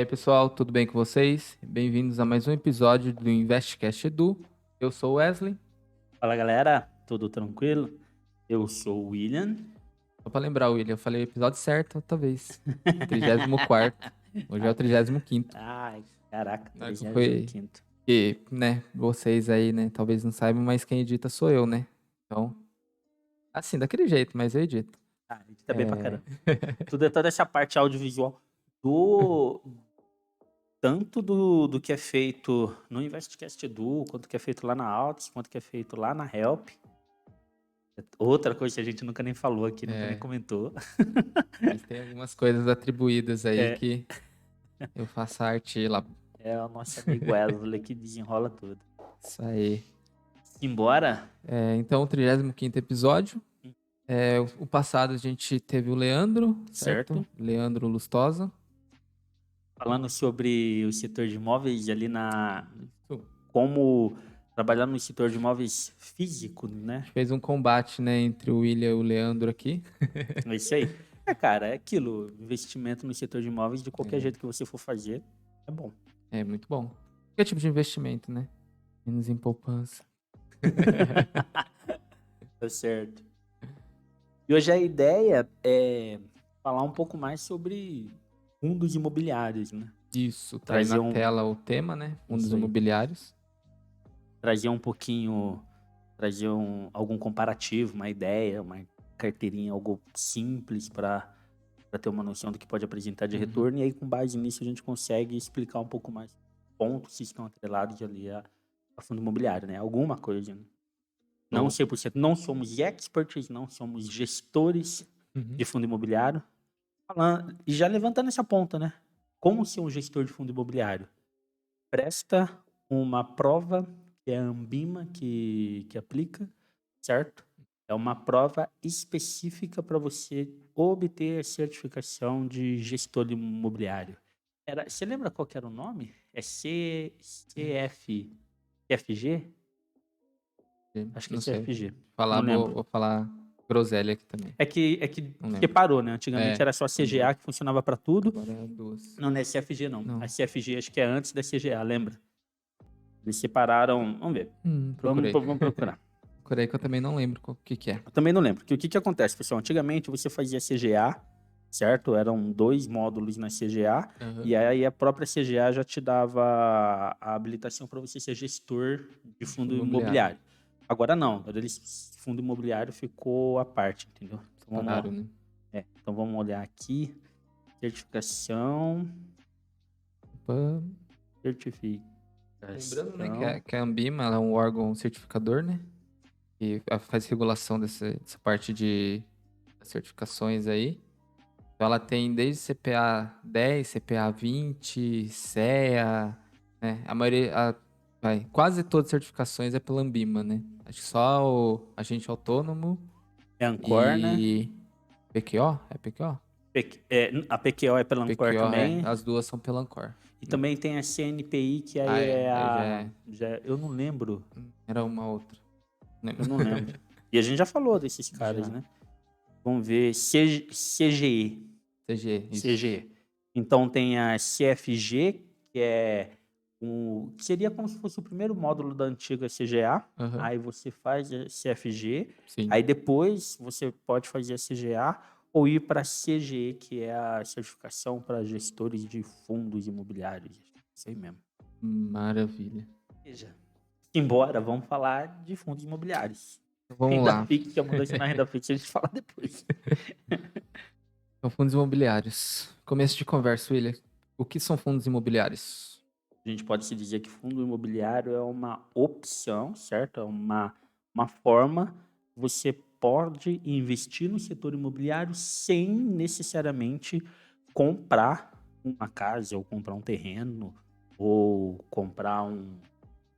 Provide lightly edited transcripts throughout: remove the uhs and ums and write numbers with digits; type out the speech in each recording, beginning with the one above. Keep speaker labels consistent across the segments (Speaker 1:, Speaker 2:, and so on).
Speaker 1: aí, pessoal, tudo bem com vocês? Bem-vindos a mais um episódio do InvestCast Edu. Eu sou o Wesley.
Speaker 2: Fala galera, tudo tranquilo? Eu sou o William.
Speaker 1: Só pra lembrar, William, eu falei o episódio certo outra vez. 34º. Hoje é o 35º.
Speaker 2: Ai, caraca,
Speaker 1: Não é que foi
Speaker 2: 35º.
Speaker 1: que, né, vocês aí, né, talvez não saibam, mas quem edita sou eu, né? Então, assim, daquele jeito, mas eu edito.
Speaker 2: Ah, a gente tá bem pra caramba. Toda essa parte audiovisual do tanto do que é feito no InvestCast Edu, quanto que é feito lá na Altos, quanto que é feito lá na Help. Outra coisa que a gente nunca nem falou aqui, nunca nem comentou.
Speaker 1: Mas tem algumas coisas atribuídas aí
Speaker 2: É.
Speaker 1: que eu faço arte lá.
Speaker 2: É o nosso amigo Wesley que desenrola tudo.
Speaker 1: Isso aí.
Speaker 2: Simbora?
Speaker 1: Então, o 35º episódio. O passado a gente teve o Leandro, certo? Leandro Lustosa.
Speaker 2: Falando sobre o setor de imóveis ali como trabalhar no setor de imóveis físico, né?
Speaker 1: A gente fez um combate, né, entre o William e o Leandro aqui.
Speaker 2: É isso aí. Cara, é aquilo. Investimento no setor de imóveis, de qualquer jeito que você for fazer, é bom.
Speaker 1: É muito bom. Qualquer tipo de investimento, né? Menos em poupança.
Speaker 2: Tá certo. E hoje a ideia é falar um pouco mais sobre fundos imobiliários, né?
Speaker 1: Isso, traz na tela o tema, né? Fundos imobiliários.
Speaker 2: Trazer um pouquinho, algum comparativo, uma ideia, uma carteirinha, algo simples para ter uma noção do que pode apresentar de retorno. E aí, com base nisso, a gente consegue explicar um pouco mais pontos que estão atrelados ali a fundo imobiliário, né? Alguma coisa, né? Não 100%. Não somos experts, não somos gestores de fundo imobiliário. E já levantando essa ponta, né? Como ser um gestor de fundo imobiliário? Presta uma prova que é a Ambima que aplica, certo? É uma prova específica para você obter a certificação de gestor imobiliário. Você lembra qual que era o nome? É CFG? Acho que é
Speaker 1: Não sei.
Speaker 2: CFG.
Speaker 1: Não lembro. Vou falar groselha aqui também.
Speaker 2: É que separou, né? Antigamente era só a CGA que funcionava para tudo.
Speaker 1: Agora é duas.
Speaker 2: Não é CFG, não. A CFG acho que é antes da CGA, lembra? Eles separaram. Vamos ver.
Speaker 1: Procurei.
Speaker 2: Vamos procurar.
Speaker 1: Procurei que eu também não lembro o que é.
Speaker 2: Eu também não lembro. O que acontece, pessoal? Antigamente você fazia CGA, certo? Eram 2 módulos na CGA. E aí a própria CGA já te dava a habilitação para você ser gestor de fundo imobiliário. Agora não. Agora fundo imobiliário ficou à parte, entendeu? Então, né? Então vamos olhar aqui. Certificação. Certificação.
Speaker 1: Lembrando, né, que a Ambima ela é um órgão certificador, né? E faz regulação dessa parte de certificações aí. Então ela tem desde CPA 10, CPA 20, CEA, né? A maioria, quase todas as certificações é pela Ambima, né? Acho que só o agente autônomo
Speaker 2: é Ancor, né?
Speaker 1: PQO? É PQO?
Speaker 2: A PQO é pela Ancor também.
Speaker 1: As duas são pela Ancor.
Speaker 2: E também tem a CNPI, que aí eu não lembro.
Speaker 1: Era uma outra.
Speaker 2: Eu não lembro. E a gente já falou desses caras, né? Vamos ver. CGE. CGE. Então tem a CFG, que seria como se fosse o primeiro módulo da antiga CGA. Aí você faz a CFG.
Speaker 1: Sim.
Speaker 2: Aí depois você pode fazer a CGA ou ir para a CGE, que é a certificação para gestores de fundos imobiliários. Isso aí mesmo.
Speaker 1: Maravilha.
Speaker 2: Veja. Embora, vamos falar de fundos imobiliários.
Speaker 1: Vamos lá.
Speaker 2: Que a mudança na renda fixa a gente fala depois.
Speaker 1: Então, fundos imobiliários. Começo de conversa, William. O que são fundos imobiliários?
Speaker 2: A gente pode se dizer que fundo imobiliário é uma opção, certo? É uma forma que você pode investir no setor imobiliário sem necessariamente comprar uma casa ou comprar um terreno ou comprar um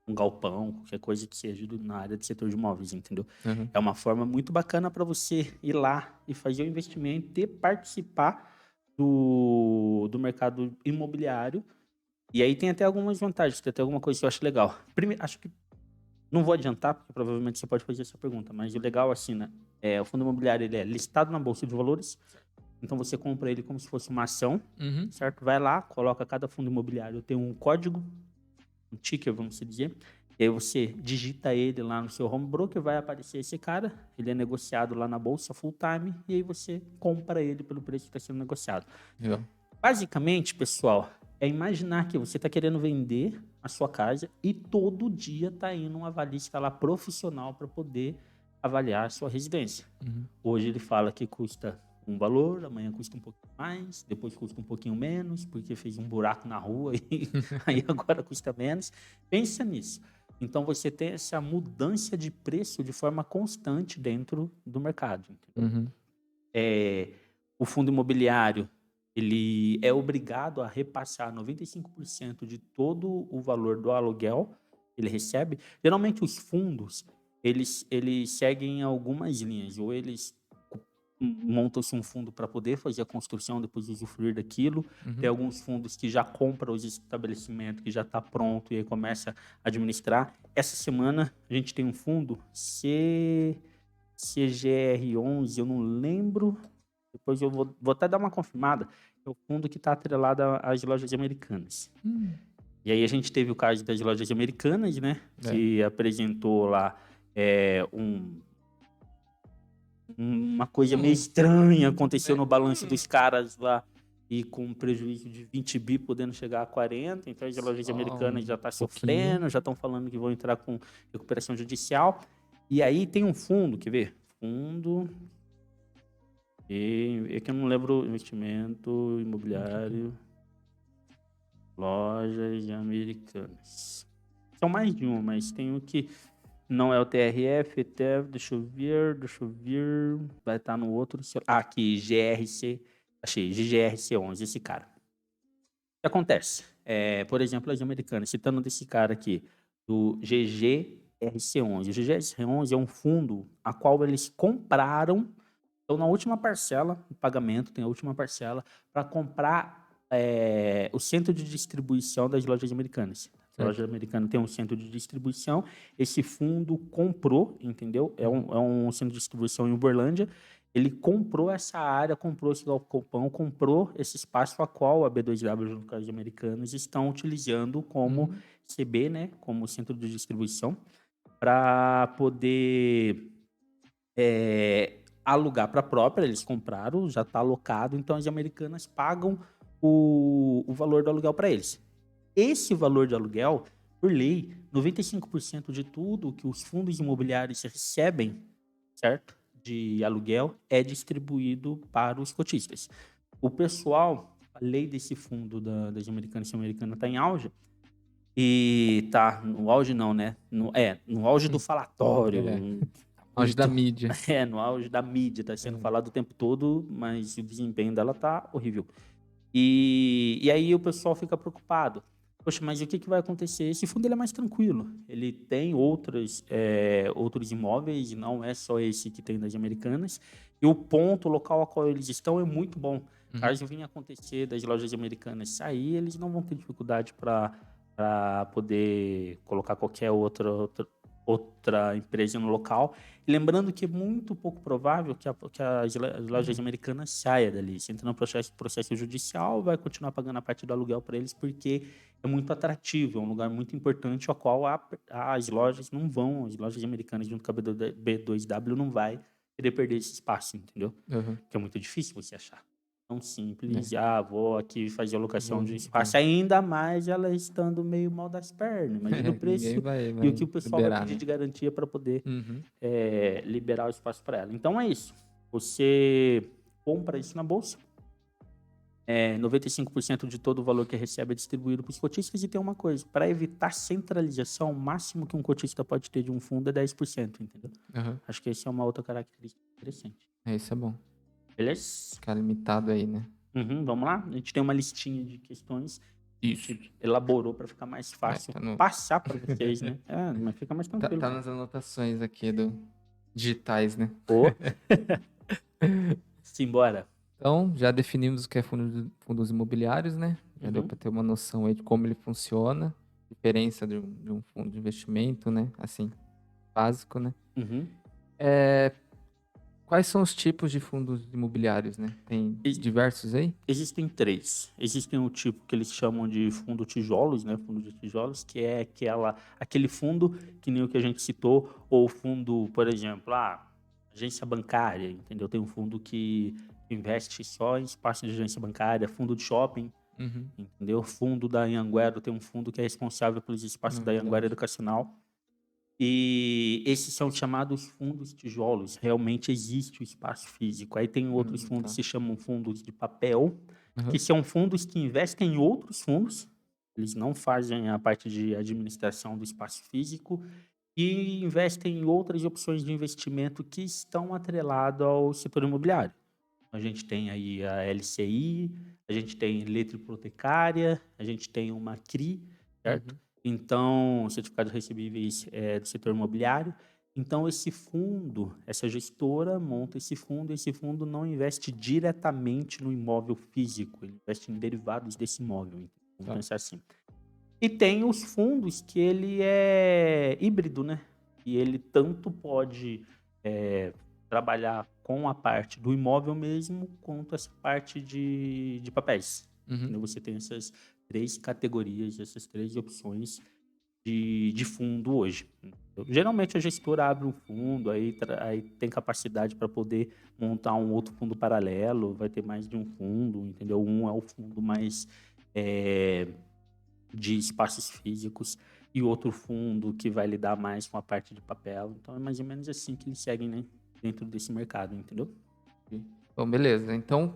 Speaker 2: galpão, qualquer coisa que seja na área do setor de imóveis, entendeu? É uma forma muito bacana para você ir lá e fazer o investimento e participar do mercado imobiliário. E aí tem até algumas vantagens, tem até alguma coisa que eu acho legal. Primeiro, acho que não vou adiantar, porque provavelmente você pode fazer essa pergunta, mas o legal assim, né? O fundo imobiliário ele é listado na Bolsa de Valores, Então você compra ele como se fosse uma ação,
Speaker 1: Uhum.
Speaker 2: certo? Vai lá, coloca cada fundo imobiliário, tem um código, um ticker, vamos dizer. E aí você digita ele lá no seu home broker, vai aparecer esse cara, ele é negociado lá na bolsa full time, e aí você compra ele pelo preço que está sendo negociado.
Speaker 1: Legal.
Speaker 2: Basicamente, pessoal, é imaginar que você está querendo vender a sua casa e todo dia está indo um avalista lá profissional para poder avaliar a sua residência.
Speaker 1: Uhum.
Speaker 2: Hoje ele fala que custa um valor, amanhã custa um pouquinho mais, depois custa um pouquinho menos, porque fez um buraco na rua e aí agora custa menos. Pensa nisso. Então você tem essa mudança de preço de forma constante dentro do mercado. Entendeu?
Speaker 1: Uhum.
Speaker 2: O fundo imobiliário ele é obrigado a repassar 95% de todo o valor do aluguel que ele recebe. Geralmente os fundos eles seguem algumas linhas, ou eles montam-se um fundo para poder fazer a construção, depois usufruir daquilo.
Speaker 1: Uhum.
Speaker 2: Tem alguns fundos que já compram os estabelecimentos, que já está pronto e aí começa a administrar. Essa semana a gente tem um fundo CGR11, eu não lembro, depois eu vou até dar uma confirmada, é o fundo que está atrelado às lojas americanas. E aí a gente teve o caso das lojas americanas, né, que apresentou lá uma coisa meio estranha aconteceu no balanço dos caras lá, e com um prejuízo de 20 bi podendo chegar a 40, então as lojas americanas já estão sofrendo, já estão falando que vão entrar com recuperação judicial. E aí tem um fundo, quer ver? Fundo... é que eu não lembro, investimento imobiliário, lojas americanas. São mais de um, mas tem um que não é o TRF, ETF, deixa eu ver, vai estar no outro. Aqui, GRC, achei, GGRC11, esse cara. O que acontece? Por exemplo, as americanas, citando desse cara aqui, do GGRC11. O GGRC11 é um fundo a qual eles compraram. Então, na última parcela, o pagamento tem a última parcela para comprar o centro de distribuição das lojas americanas. A loja americana tem um centro de distribuição, esse fundo comprou, entendeu? É um centro de distribuição em Uberlândia. Ele comprou essa área, comprou esse galpão, comprou esse espaço a qual a B2W junto com as americanas estão utilizando como CB, né? Como centro de distribuição, para poder alugar para a própria. Eles compraram, já está alocado, então as americanas pagam o valor do aluguel para eles. Esse valor de aluguel, por lei, 95% de tudo que os fundos imobiliários recebem, certo? De aluguel, é distribuído para os cotistas. O pessoal, a lei desse fundo das americanas, se a americana está em auge, e tá no auge não, né? No auge do falatório.
Speaker 1: No auge da mídia.
Speaker 2: No auge da mídia, tá sendo falado o tempo todo, mas o desempenho dela tá horrível. E aí o pessoal fica preocupado. Poxa, mas o que vai acontecer? Esse fundo ele é mais tranquilo. Ele tem outros imóveis, não é só esse que tem das americanas. E o ponto, o local a qual eles estão é muito bom. Caso venha acontecer das lojas americanas sair, eles não vão ter dificuldade para poder colocar qualquer outra empresa no local. E lembrando que é muito pouco provável que as lojas americanas saiam dali. Se entra no processo judicial, vai continuar pagando a parte do aluguel para eles, porque é muito atrativo, é um lugar muito importante, ao qual as lojas não vão, as lojas americanas junto com a B2W não vai querer perder esse espaço, entendeu? Que é muito difícil você achar. Tão simples, vou aqui fazer a locação de espaço, ainda mais ela estando meio mal das pernas. Imagina o preço e o que o pessoal vai pedir de garantia para poder liberar o espaço para ela. Então é isso. Você compra isso na bolsa, 95% de todo o valor que recebe é distribuído para os cotistas, e tem uma coisa, para evitar centralização, o máximo que um cotista pode ter de um fundo é 10%, entendeu? Acho que essa é uma outra característica interessante.
Speaker 1: Isso é bom.
Speaker 2: Beleza?
Speaker 1: Ficar limitado aí, né?
Speaker 2: Vamos lá? A gente tem uma listinha de questões que a gente elaborou para ficar mais fácil passar para vocês, né? Mas fica mais tranquilo.
Speaker 1: Tá nas anotações aqui digitais, né?
Speaker 2: Simbora.
Speaker 1: Então, já definimos o que é fundos imobiliários, né? Já deu para ter uma noção aí de como ele funciona, diferença de um fundo de investimento, né? Assim, básico, né? quais são os tipos de fundos imobiliários, né? Tem
Speaker 2: E-
Speaker 1: diversos aí?
Speaker 2: Existem três. Existem o tipo que eles chamam de fundo tijolos, né? Fundo de tijolos, que é aquele fundo que nem o que a gente citou, ou fundo, por exemplo, agência bancária, entendeu? Tem um fundo que investe só em espaço de agência bancária, fundo de shopping,
Speaker 1: Uhum.
Speaker 2: entendeu? Fundo da Anhanguera, tem um fundo que é responsável pelos espaços da Anhanguera
Speaker 1: Verdade.
Speaker 2: Educacional. E esses são chamados fundos tijolos. Realmente existe o espaço físico. Aí tem outros fundos
Speaker 1: Tá.
Speaker 2: que se chamam fundos de papel, que
Speaker 1: Aham.
Speaker 2: são fundos que investem em outros fundos. Eles não fazem a parte de administração do espaço físico e investem em outras opções de investimento que estão atreladas ao setor imobiliário. A gente tem aí a LCI, a gente tem letra hipotecária, a gente tem uma CRI, certo?
Speaker 1: Uhum.
Speaker 2: Então, certificado de recebíveis do setor imobiliário. Então, essa gestora monta esse fundo não investe diretamente no imóvel físico, ele investe em derivados desse imóvel. Então, vamos
Speaker 1: Tá.
Speaker 2: pensar assim. E tem os fundos que ele é híbrido, né? E ele tanto pode trabalhar com a parte do imóvel mesmo, quanto essa parte de papéis.
Speaker 1: Uhum.
Speaker 2: Então, você tem essas três categorias, essas três opções de fundo hoje. Então, geralmente a gestora abre um fundo, aí tem capacidade para poder montar um outro fundo paralelo, vai ter mais de um fundo, entendeu? Um é o fundo mais de espaços físicos e outro fundo que vai lidar mais com a parte de papel. Então é mais ou menos assim que eles seguem, né, dentro desse mercado, entendeu?
Speaker 1: Bom, beleza. Então,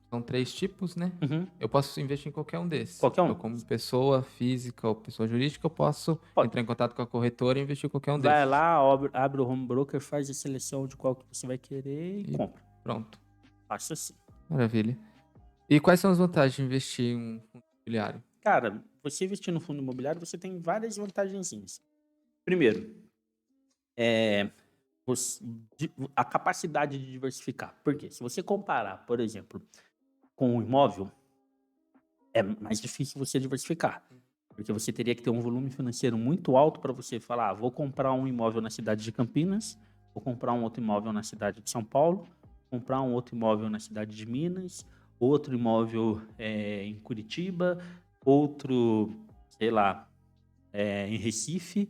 Speaker 1: são 3 tipos, né?
Speaker 2: Uhum.
Speaker 1: Eu posso investir em qualquer um desses.
Speaker 2: Qualquer
Speaker 1: Eu,
Speaker 2: um.
Speaker 1: como pessoa física ou pessoa jurídica, eu posso
Speaker 2: Pode.
Speaker 1: entrar em contato com a corretora e investir em qualquer um
Speaker 2: Vai
Speaker 1: desses.
Speaker 2: lá, abre o home broker, faz a seleção de qual que você vai querer e
Speaker 1: E
Speaker 2: compra.
Speaker 1: pronto.
Speaker 2: Faça assim.
Speaker 1: Maravilha. E quais são as vantagens de investir em um fundo imobiliário?
Speaker 2: Cara, você investir no fundo imobiliário, você tem várias vantagenzinhas. Primeiro, você- a capacidade de diversificar. Por quê? Se você comparar, por exemplo, com o imóvel, é mais difícil você diversificar. Porque você teria que ter um volume financeiro muito alto para você falar, vou comprar um imóvel na cidade de Campinas, vou comprar um outro imóvel na cidade de São Paulo, comprar um outro imóvel na cidade de Minas, outro imóvel em Curitiba, outro, sei lá, em Recife,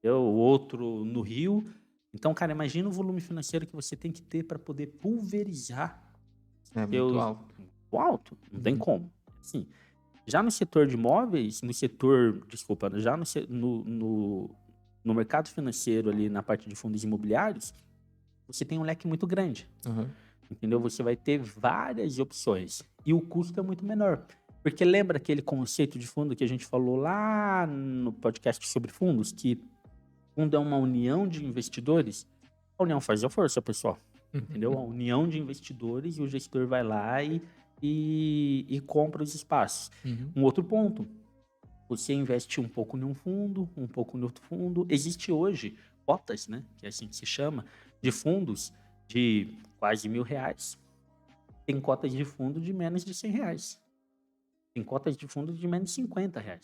Speaker 2: outro no Rio. Então, cara, imagina o volume financeiro que você tem que ter para poder pulverizar
Speaker 1: É muito
Speaker 2: seus...
Speaker 1: alto.
Speaker 2: Alto, não tem
Speaker 1: Uhum.
Speaker 2: como. Assim, já no setor de imóveis, desculpa, já no mercado financeiro ali, na parte de fundos imobiliários, você tem um leque muito grande,
Speaker 1: Aham.
Speaker 2: entendeu? Você vai ter várias opções e o custo é muito menor. Porque lembra aquele conceito de fundo que a gente falou lá no podcast sobre fundos, que fundo é uma união de investidores? A união faz a força, pessoal. Entendeu? A união de investidores e o gestor vai lá e compra os espaços.
Speaker 1: Uhum.
Speaker 2: Um outro ponto, você investe um pouco em um fundo, um pouco em outro fundo. Existe hoje cotas, né, que é assim que se chama, de fundos de quase R$ 1.000. Tem cotas de fundo de menos de R$ 100. Tem cotas de fundo de menos de R$ 50.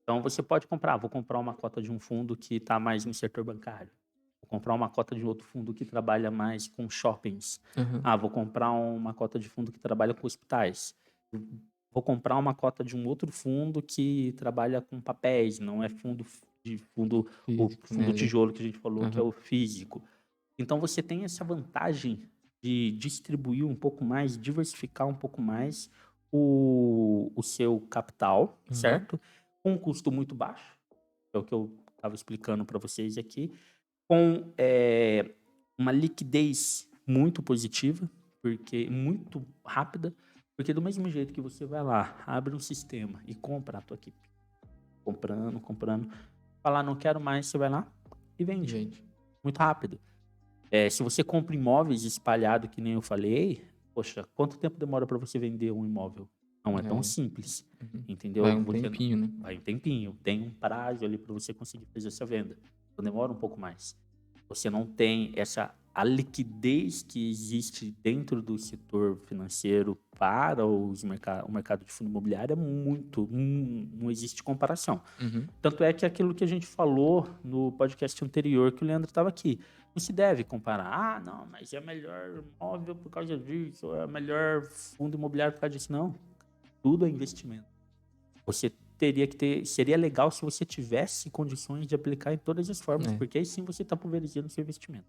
Speaker 2: Então você pode comprar, vou comprar uma cota de um fundo que está mais no setor bancário. Vou comprar uma cota de outro fundo que trabalha mais com shoppings.
Speaker 1: Aham.
Speaker 2: Vou comprar uma cota de fundo que trabalha com hospitais. Vou comprar uma cota de um outro fundo que trabalha com papéis, não é o
Speaker 1: Físico, né,
Speaker 2: fundo
Speaker 1: ali.
Speaker 2: tijolo que a gente falou, que é
Speaker 1: Aham.
Speaker 2: o físico. Então você tem essa vantagem de distribuir um pouco mais, diversificar um pouco mais o seu capital,
Speaker 1: Aham.
Speaker 2: certo? Com um custo muito baixo, que é o que eu estava explicando para vocês aqui, com uma liquidez muito positiva, porque muito rápida, porque do mesmo jeito que você vai lá, abre um sistema e compra, tô aqui comprando, falar não quero mais, você vai lá e vende.
Speaker 1: Gente.
Speaker 2: Muito rápido. Se você compra imóveis espalhado, que nem eu falei, poxa, quanto tempo demora para você vender um imóvel? Não é tão
Speaker 1: É.
Speaker 2: simples,
Speaker 1: Uhum.
Speaker 2: entendeu?
Speaker 1: Vai um tempinho, né?
Speaker 2: Vai um tempinho, tem um prazo ali para você conseguir fazer essa venda. Então demora um pouco mais. Você não tem a liquidez que existe dentro do setor financeiro para o mercado de fundo imobiliário é muito, não existe comparação.
Speaker 1: Uhum.
Speaker 2: Tanto é que aquilo que a gente falou no podcast anterior, que o Leandro estava aqui, não se deve comparar. Ah, não, mas é melhor imóvel por causa disso, é melhor fundo imobiliário por causa disso. Não, tudo é investimento. Você teria que ter, seria legal se você tivesse condições de aplicar em todas as formas, porque aí sim você está pulverizando o seu investimento.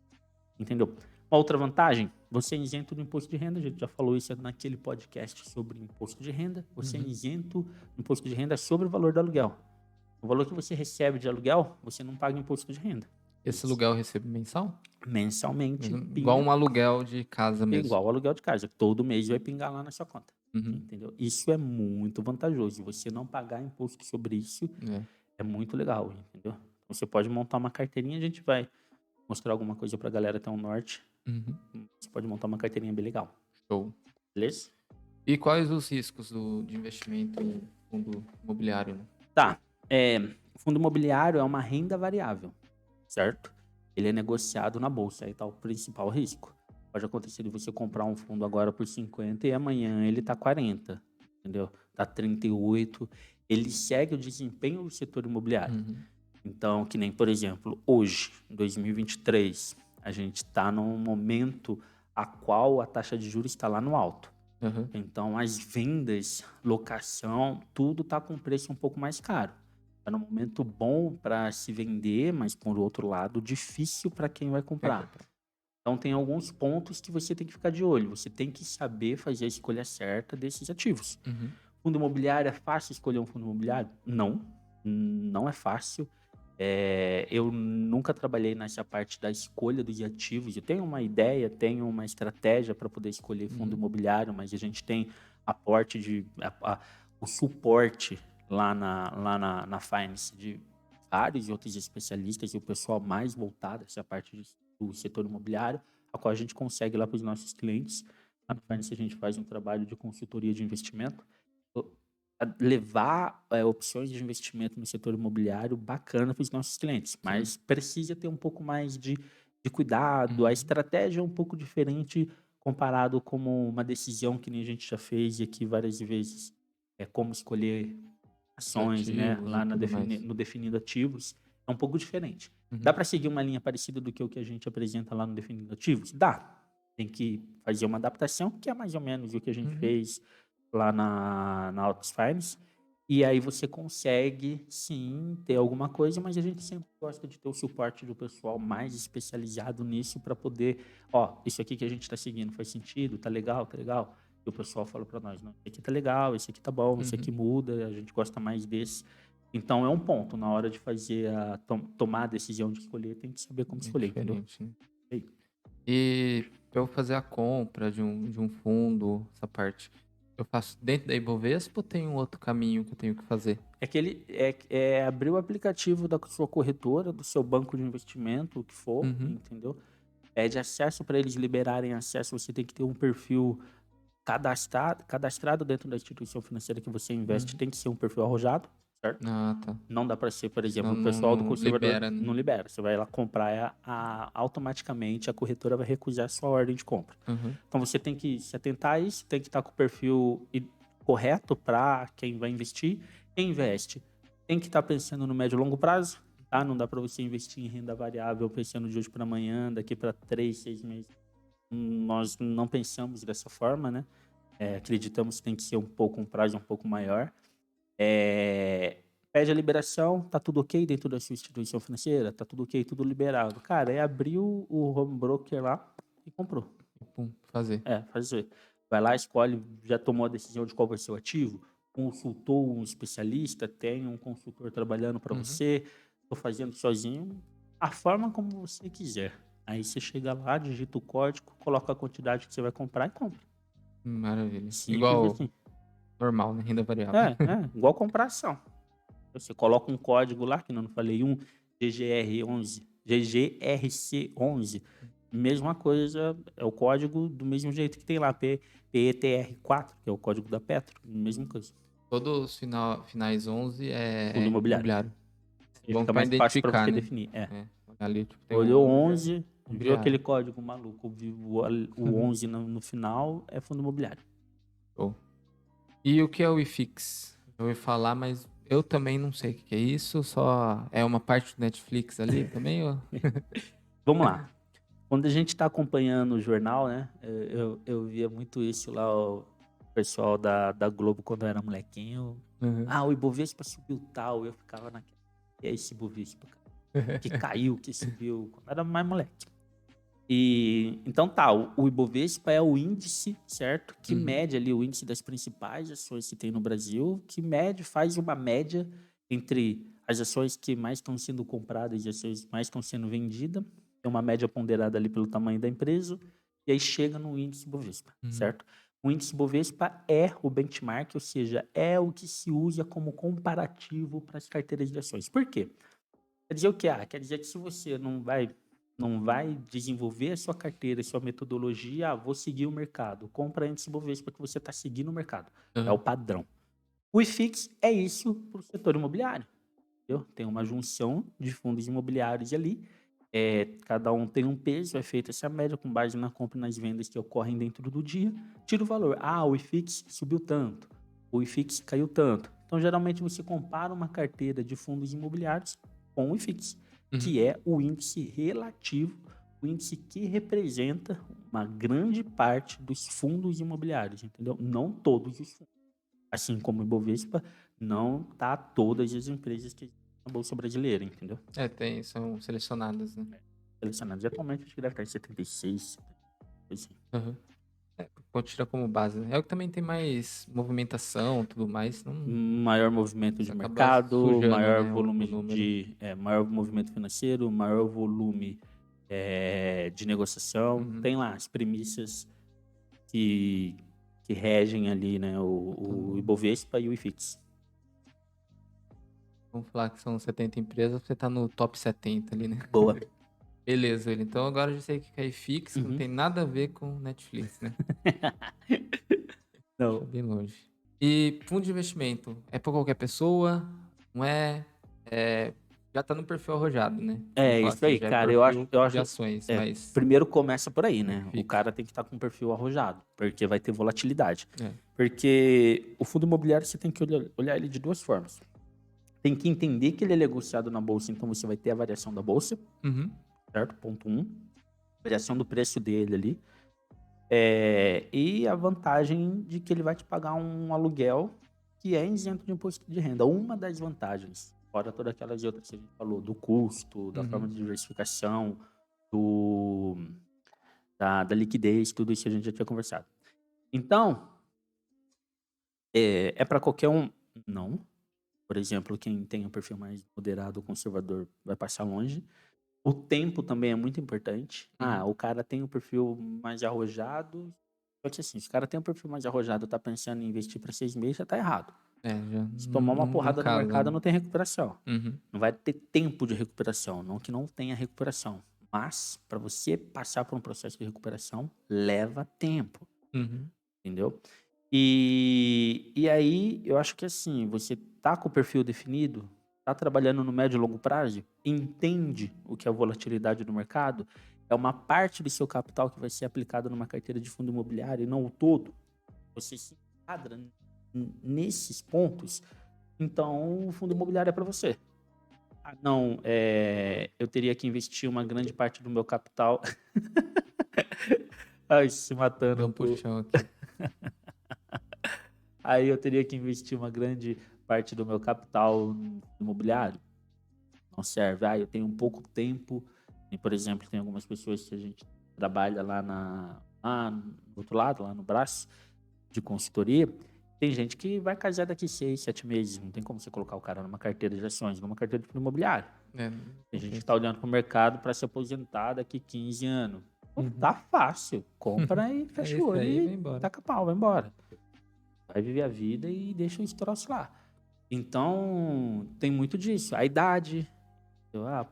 Speaker 2: Entendeu? Uma outra vantagem, você é isento do imposto de renda, a gente já falou isso naquele podcast sobre imposto de renda, você é isento do imposto de renda sobre o valor do aluguel. O valor que você recebe de aluguel, você não paga imposto de renda.
Speaker 1: Esse aluguel eu recebo mensal?
Speaker 2: Mensalmente.
Speaker 1: Igual um aluguel de casa mesmo.
Speaker 2: Igual o aluguel de casa. Todo mês vai pingar lá na sua conta. Entendeu? Isso é muito vantajoso. Você não pagar imposto sobre isso é muito legal, entendeu? Você pode montar uma carteirinha, a gente vai mostrar alguma coisa pra galera até o norte. Você pode montar uma carteirinha bem legal.
Speaker 1: Show.
Speaker 2: Beleza?
Speaker 1: E quais os riscos de investimento em fundo imobiliário? Né?
Speaker 2: Tá. O fundo imobiliário é uma renda variável, certo? Ele é negociado na bolsa, aí tá o principal risco. Pode acontecer de você comprar um fundo agora por 50 e amanhã ele tá 40, entendeu? Tá 38. Ele segue o desempenho do setor imobiliário. Então, que nem, por exemplo, hoje, em 2023, a gente está num momento a qual a taxa de juros está lá no alto. Então, as vendas, locação, tudo está com preço um pouco mais caro. Está num momento bom para se vender, mas, por outro lado, difícil para quem vai comprar. Então, tem alguns pontos que você tem que ficar de olho. Você tem que saber fazer a escolha certa desses ativos. Fundo imobiliário, é fácil escolher um fundo imobiliário? Não, não é fácil. Eu nunca trabalhei nessa parte da escolha dos ativos. Eu tenho uma ideia, tenho uma estratégia para poder escolher fundo imobiliário, mas a gente tem o suporte lá na Finance de vários outros especialistas e o pessoal mais voltado a essa parte do setor imobiliário, a qual a gente consegue lá para os nossos clientes. Lá na Finance a gente faz um trabalho de consultoria de investimento, levar opções de investimento no setor imobiliário bacana para os nossos clientes, mas precisa ter um pouco mais de cuidado, a estratégia é um pouco diferente comparado com uma decisão que nem a gente já fez aqui várias vezes, como escolher ações, né, lá no Definindo Ativos, é um pouco diferente. Dá para seguir uma linha parecida do que o que a gente apresenta lá no Definindo Ativos? Dá. Tem que fazer uma adaptação, que é mais ou menos o que a gente fez lá na Altus Finance, e aí você consegue, sim, ter alguma coisa, mas a gente sempre gosta de ter o suporte do pessoal mais especializado nisso para poder, isso aqui que a gente está seguindo faz sentido, tá legal, e o pessoal fala para nós, não, esse aqui tá legal, esse aqui tá bom, esse aqui muda, a gente gosta mais desse. Então é um ponto, na hora de fazer tomar a decisão de escolher, tem que saber como escolher, entendeu?
Speaker 1: Né? E para eu fazer a compra de um fundo, essa parte, eu faço dentro da Ibovespa ou tem um outro caminho que eu tenho que fazer?
Speaker 2: É abrir o aplicativo da sua corretora, do seu banco de investimento, o que for, entendeu? Pede acesso para eles liberarem acesso, você tem que ter um perfil cadastrado dentro da instituição financeira que você investe, tem que ser um perfil arrojado, certo?
Speaker 1: Ah, tá.
Speaker 2: Não dá para ser, por exemplo,
Speaker 1: Não,
Speaker 2: o pessoal do conservador
Speaker 1: libera, né?
Speaker 2: não libera. Você vai lá comprar, automaticamente a corretora vai recusar a sua ordem de compra. Então você tem que se atentar a isso, tem que estar com o perfil correto para quem vai investir. Quem investe tem que estar pensando no médio e longo prazo, tá? Não dá para você investir em renda variável pensando de hoje para amanhã, daqui para 3, 6 meses. Nós não pensamos dessa forma, né? Acreditamos que tem que ser um prazo um pouco maior. Pede a liberação, tá tudo ok dentro da sua instituição financeira, tá tudo ok, tudo liberado. Cara, abriu o home broker lá e comprou.
Speaker 1: Fazer.
Speaker 2: Fazer. Vai lá, escolhe, já tomou a decisão de qual vai ser o ativo, consultou um especialista, tem um consultor trabalhando para você, tô fazendo sozinho, a forma como você quiser. Aí você chega lá, digita o código, coloca a quantidade que você vai comprar e compra.
Speaker 1: Maravilha.
Speaker 2: Simples
Speaker 1: Igual
Speaker 2: assim.
Speaker 1: normal, né? Renda variável.
Speaker 2: Igual comprar ação. Você coloca um código lá, que eu não falei, GGR11, GGRC11. Mesma coisa, é o código do mesmo jeito que tem lá, PETR4, que é o código da Petro, mesma coisa.
Speaker 1: Todos os finais 11
Speaker 2: Fundo imobiliário.
Speaker 1: Bom
Speaker 2: Fica
Speaker 1: pra
Speaker 2: mais fácil para
Speaker 1: identificar,
Speaker 2: você
Speaker 1: né?
Speaker 2: definir.
Speaker 1: Ali, tipo, tem
Speaker 2: Olhou
Speaker 1: 11,
Speaker 2: 11, Viu aquele código maluco, viu o 11 no final, é fundo imobiliário.
Speaker 1: Show. E o que é o IFIX? Eu ouvi falar, mas eu também não sei o que é isso, só é uma parte do Netflix ali também?
Speaker 2: Vamos lá. Quando a gente está acompanhando o jornal, né? Eu via muito isso lá, o pessoal da Globo, quando eu era molequinho. O Ibovespa subiu tal. Eu ficava naquela. E é esse Ibovespa, cara? Que caiu, que subiu. Quando eu era mais moleque. Então o Ibovespa é o índice, certo? Que mede ali o índice das principais ações que tem no Brasil, que faz uma média entre as ações que mais estão sendo compradas e as ações que mais estão sendo vendidas. Tem uma média ponderada ali pelo tamanho da empresa, e aí chega no índice Ibovespa, certo? O índice Ibovespa é o benchmark, ou seja, é o que se usa como comparativo para as carteiras de ações. Por quê? Quer dizer o quê? Quer dizer que se você não vai desenvolver a sua carteira, a sua metodologia, vou seguir o mercado. Compra índice Bovespa que você está seguindo o mercado. É o padrão. O IFIX é isso para o setor imobiliário. Entendeu? Tem uma junção de fundos imobiliários ali. Cada um tem um peso, é feita essa média com base na compra e nas vendas que ocorrem dentro do dia. Tira o valor. O IFIX subiu tanto. O IFIX caiu tanto. Então, geralmente, você compara uma carteira de fundos imobiliários com o IFIX, que é o índice relativo, o índice que representa uma grande parte dos fundos imobiliários, entendeu? Não todos os fundos. Assim como o Ibovespa, não tá todas as empresas que na Bolsa Brasileira, entendeu?
Speaker 1: São selecionadas, né?
Speaker 2: Selecionadas. Atualmente, acho que deve estar em 76, assim.
Speaker 1: Pode tirar como base, né? É o que também tem mais movimentação, tudo mais.
Speaker 2: Maior movimento de mercado,
Speaker 1: sujando,
Speaker 2: maior
Speaker 1: né,
Speaker 2: volume
Speaker 1: o número.
Speaker 2: maior movimento financeiro, maior volume de negociação. Tem lá as premissas que regem ali, né, o Ibovespa e o IFIX.
Speaker 1: Vamos falar que são 70 empresas, você tá no top 70 ali, né?
Speaker 2: Boa.
Speaker 1: Beleza, William. Então agora eu já sei o que é IFIX, não tem nada a ver com Netflix, né?
Speaker 2: Não.
Speaker 1: Deixa bem longe. E fundo de investimento, é para qualquer pessoa? Não é? Já tá no perfil arrojado, né?
Speaker 2: Isso aí,
Speaker 1: Já é
Speaker 2: cara. Eu
Speaker 1: perfil
Speaker 2: acho
Speaker 1: de ações, mas
Speaker 2: primeiro começa por aí, né? O
Speaker 1: fica.
Speaker 2: cara tem que estar com um perfil arrojado, porque vai ter volatilidade.
Speaker 1: É.
Speaker 2: Porque o fundo imobiliário você tem que olhar ele de duas formas. Tem que entender que ele é negociado na bolsa, então você vai ter a variação da bolsa, certo? Ponto 1. Variação do preço dele ali. E a vantagem de que ele vai te pagar um aluguel que é isento de imposto de renda. Uma das vantagens, fora todas aquelas outras que a gente falou, do custo, da forma de diversificação, da liquidez, tudo isso que a gente já tinha conversado. Então, é para qualquer um? Não. Por exemplo, quem tem um perfil mais moderado ou conservador vai passar longe. O tempo também é muito importante. O cara tem um perfil mais arrojado. Só que assim, se o cara tem um perfil mais arrojado, tá pensando em investir para 6 meses, já tá errado. Se tomar uma porrada no mercado, não tem recuperação. Não vai ter tempo de recuperação. Não que não tenha recuperação. Mas, para você passar por um processo de recuperação, leva tempo. Entendeu? E aí, eu acho que assim, você tá com o perfil definido, tá trabalhando no médio e longo prazo, entende o que é a volatilidade do mercado, é uma parte do seu capital que vai ser aplicada numa carteira de fundo imobiliário e não o todo. Você se enquadra nesses pontos, então o fundo imobiliário é para você. Não, eu teria que investir uma grande parte do meu capital. Ai, se matando.
Speaker 1: Deu um puxão aqui.
Speaker 2: Aí eu teria que investir uma grande parte do meu capital no imobiliário. Não serve. Eu tenho um pouco tempo. E, por exemplo, tem algumas pessoas que a gente trabalha lá no outro lado, lá no braço de consultoria. Tem gente que vai casar daqui 6, 7 meses. Não tem como você colocar o cara numa carteira de ações, numa carteira de fundo imobiliário. Tem gente que está olhando para o mercado para se aposentar daqui 15 anos. Tá fácil. Compra e fecha o olho e taca pau, vai embora. Vai viver a vida e deixa o troço lá. Então, tem muito disso. A idade.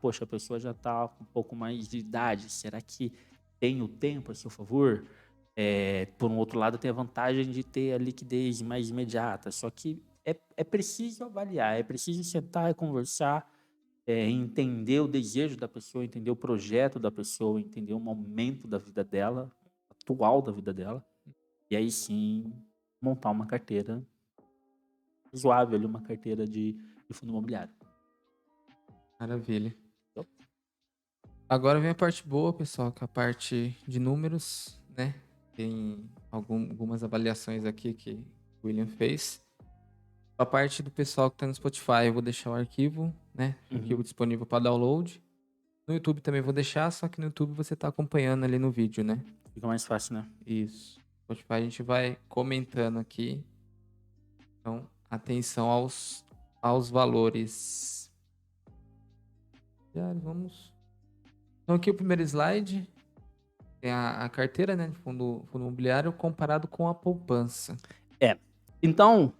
Speaker 2: Poxa, a pessoa já está com um pouco mais de idade. Será que tem o tempo a seu favor? Por um outro lado, tem a vantagem de ter a liquidez mais imediata. Só que é preciso avaliar, é preciso sentar e conversar. entender o desejo da pessoa, entender o projeto da pessoa, entender o momento da vida dela, atual da vida dela, e aí sim montar uma carteira razoável, ali, uma carteira de fundo imobiliário.
Speaker 1: Maravilha.
Speaker 2: Entendeu?
Speaker 1: Agora vem a parte boa, pessoal, que é a parte de números, né? Tem algumas avaliações aqui que o William fez. A parte do pessoal que tá no Spotify, eu vou deixar o arquivo, né? Arquivo disponível para download. No YouTube também vou deixar, só que no YouTube você tá acompanhando ali no vídeo, né?
Speaker 2: Fica mais fácil, né?
Speaker 1: Isso. Spotify a gente vai comentando aqui. Então, atenção aos valores. Já, vamos. Então, aqui o primeiro slide tem a carteira, né, de fundo imobiliário comparado com a poupança.
Speaker 2: Então,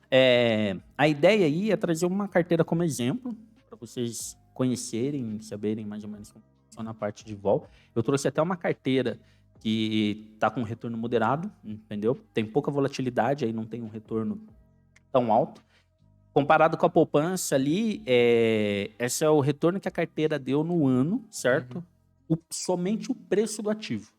Speaker 2: a ideia aí é trazer uma carteira como exemplo, para vocês conhecerem, saberem mais ou menos como funciona a parte de vol. Eu trouxe até uma carteira que está com retorno moderado, entendeu? Tem pouca volatilidade, aí não tem um retorno tão alto. Comparado com a poupança ali, esse é o retorno que a carteira deu no ano, certo? Somente o preço do ativo.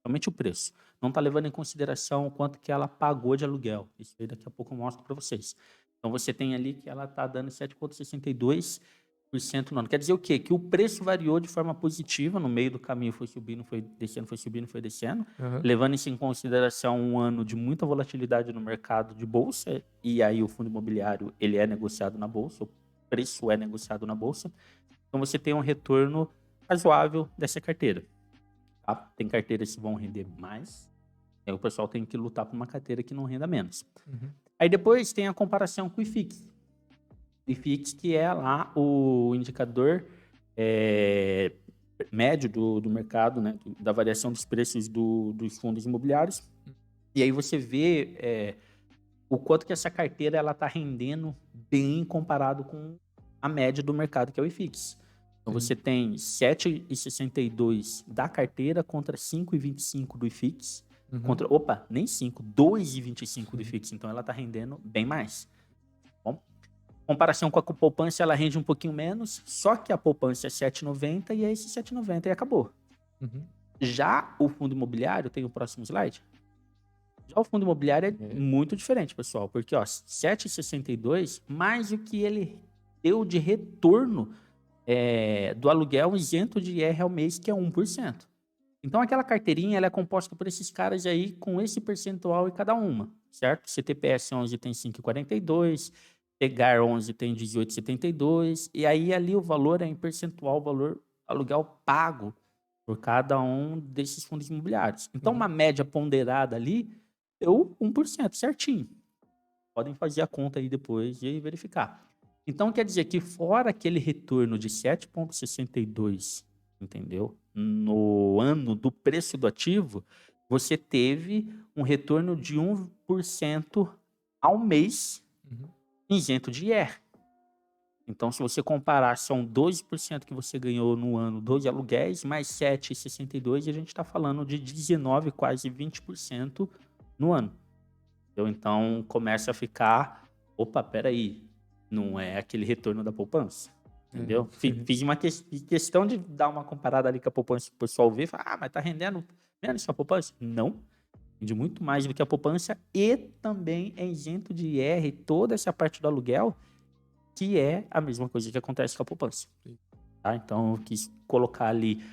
Speaker 2: Somente o preço. Não está levando em consideração o quanto que ela pagou de aluguel. Isso aí daqui a pouco eu mostro para vocês. Então você tem ali que ela está dando 7,62% no ano. Quer dizer o quê? Que o preço variou de forma positiva, no meio do caminho foi subindo, foi descendo, foi subindo, foi descendo, levando isso em consideração um ano de muita volatilidade no mercado de bolsa, e aí o fundo imobiliário ele é negociado na bolsa, o preço é negociado na bolsa. Então você tem um retorno razoável dessa carteira. Tá? Tem carteiras que vão render mais, aí o pessoal tem que lutar por uma carteira que não renda menos. Aí depois tem a comparação com o IFIX. O IFIX, que é lá o indicador médio do mercado, né, da variação dos preços dos fundos imobiliários. E aí você vê o quanto que essa carteira ela está rendendo bem comparado com a média do mercado, que é o IFIX. Então você tem 7,62 da carteira contra 5,25 do IFIX. Nem 5, 2,25 do IFIX. Então ela está rendendo bem mais. Bom, comparação com a poupança, ela rende um pouquinho menos, só que a poupança é 7,90 e é esse 7,90 e acabou. Já o fundo imobiliário, tem o próximo slide? Já o fundo imobiliário é muito diferente, pessoal, porque 7,62 mais o que ele deu de retorno do aluguel isento de IR ao mês, que é 1%. Então, aquela carteirinha ela é composta por esses caras aí com esse percentual em cada uma, certo? CTPS 11 tem 5,42, Tegar 11 tem 18,72, e aí ali o valor é em percentual, o valor aluguel pago por cada um desses fundos imobiliários. Então, uma média ponderada ali deu 1%, certinho. Podem fazer a conta aí depois e verificar. Então, quer dizer que fora aquele retorno de 7,62, entendeu? No ano do preço do ativo, você teve um retorno de 1% ao mês isento de IR. Então, se você comparar, são 12% que você ganhou no ano dos aluguéis, mais 7,62, e a gente está falando de 19%, quase 20% no ano. Entendeu? Então, começa a ficar, opa, peraí, não é aquele retorno da poupança, entendeu? Fiz uma questão de dar uma comparada ali com a poupança, o pessoal vê e fala, mas tá rendendo menos que a poupança? Não, rende muito mais do que a poupança e também é isento de IR toda essa parte do aluguel, que é a mesma coisa que acontece com a poupança. Tá? Então, eu quis colocar ali,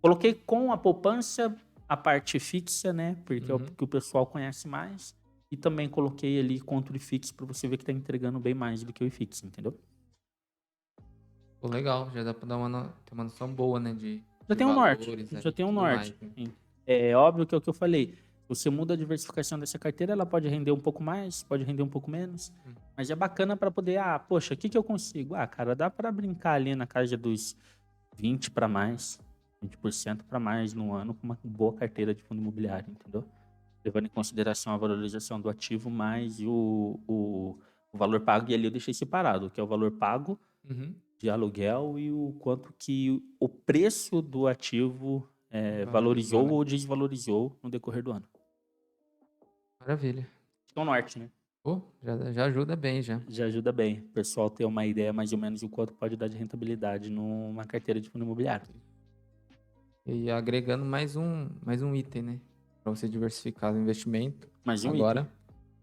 Speaker 2: coloquei com a poupança a parte fixa, né, porque é o que o pessoal conhece mais, e também coloquei ali contra o IFIX para você ver que tá entregando bem mais do que o IFIX, entendeu?
Speaker 1: Pô, legal, já dá pra ter uma noção boa, né,
Speaker 2: Já
Speaker 1: de
Speaker 2: tem um norte,
Speaker 1: valores
Speaker 2: já
Speaker 1: e
Speaker 2: tem um
Speaker 1: tudo
Speaker 2: norte.
Speaker 1: mais, né?
Speaker 2: É óbvio que é o que eu falei. Você muda a diversificação dessa carteira, ela pode render um pouco mais, pode render um pouco menos, mas é bacana para poder, poxa, o que que eu consigo? Cara, dá para brincar ali na casa dos 20 para mais, 20% para mais no ano com uma boa carteira de fundo imobiliário, entendeu? Levando em consideração a valorização do ativo mais o valor pago, e ali eu deixei separado, que é o valor pago de aluguel e o quanto que o preço do ativo valorizou
Speaker 1: né?
Speaker 2: ou desvalorizou no decorrer do ano.
Speaker 1: Maravilha.
Speaker 2: Acho que é o norte, né?
Speaker 1: Pô, já ajuda bem, já.
Speaker 2: Já ajuda bem. O pessoal ter uma ideia mais ou menos o quanto pode dar de rentabilidade numa carteira de fundo imobiliário.
Speaker 1: E agregando mais um item, né? Para você diversificar o investimento.
Speaker 2: Mais um item.
Speaker 1: Agora,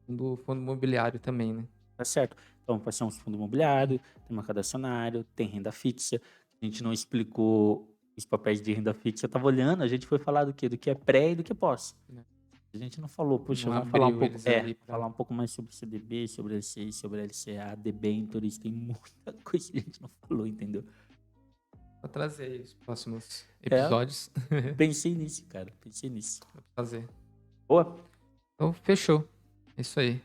Speaker 1: fundo imobiliário também, né?
Speaker 2: Tá certo. Então, pode ser um fundo imobiliário, tem mercado acionário, tem renda fixa. A gente não explicou os papéis de renda fixa. Eu tava olhando, a gente foi falar do quê? Do que é pré e do que é pós.
Speaker 1: Né?
Speaker 2: A gente não falou, puxa,
Speaker 1: Não
Speaker 2: vamos falar um
Speaker 1: abriu
Speaker 2: pouco,
Speaker 1: eles ali para
Speaker 2: falar um pouco mais sobre CDB, sobre LCI, sobre LCA, debêntures, tem muita coisa que a gente não falou, entendeu?
Speaker 1: trazer aí os próximos
Speaker 2: É,
Speaker 1: episódios.
Speaker 2: pensei nisso, cara, pensei nisso.
Speaker 1: Pra fazer.
Speaker 2: Boa?
Speaker 1: Então, fechou. É isso aí.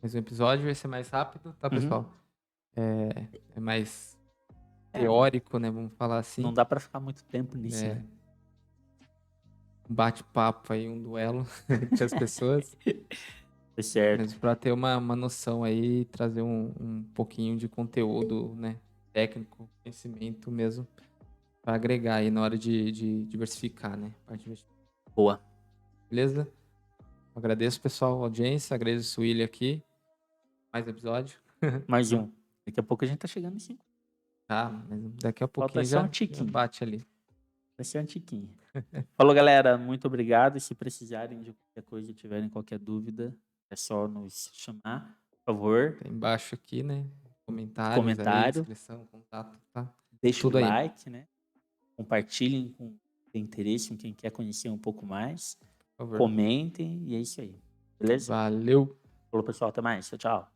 Speaker 1: Mais um episódio vai ser mais rápido, tá, pessoal? É mais teórico, né? Vamos falar assim.
Speaker 2: Não dá pra ficar muito tempo nisso, né?
Speaker 1: Um bate-papo aí, um duelo entre as pessoas.
Speaker 2: Tá certo.
Speaker 1: Mas para ter uma noção aí, trazer um pouquinho de conteúdo, né? Técnico, conhecimento mesmo, para agregar aí na hora de diversificar, né? Parte de investimento.
Speaker 2: Boa.
Speaker 1: Beleza? Agradeço, pessoal, a audiência, agradeço o William aqui. Mais episódio.
Speaker 2: Mais um. Daqui a pouco a gente tá chegando em 5.
Speaker 1: Tá, mas daqui a pouquinho
Speaker 2: Falta só um
Speaker 1: já
Speaker 2: tiquinho.
Speaker 1: bate ali.
Speaker 2: Vai ser um tiquinho. Falou, galera. Muito obrigado. E se precisarem de qualquer coisa, tiverem qualquer dúvida, é só nos chamar, por favor.
Speaker 1: Tá embaixo aqui, né? Comentários
Speaker 2: Comentário.
Speaker 1: aí, descrição, contato, tá?
Speaker 2: Deixa
Speaker 1: Tudo
Speaker 2: o
Speaker 1: aí.
Speaker 2: like, né? Compartilhem com quem tem interesse, com quem quer conhecer um pouco mais.
Speaker 1: Por favor.
Speaker 2: Comentem e é isso aí. Beleza?
Speaker 1: Valeu.
Speaker 2: Falou, pessoal. Até mais. Tchau, tchau.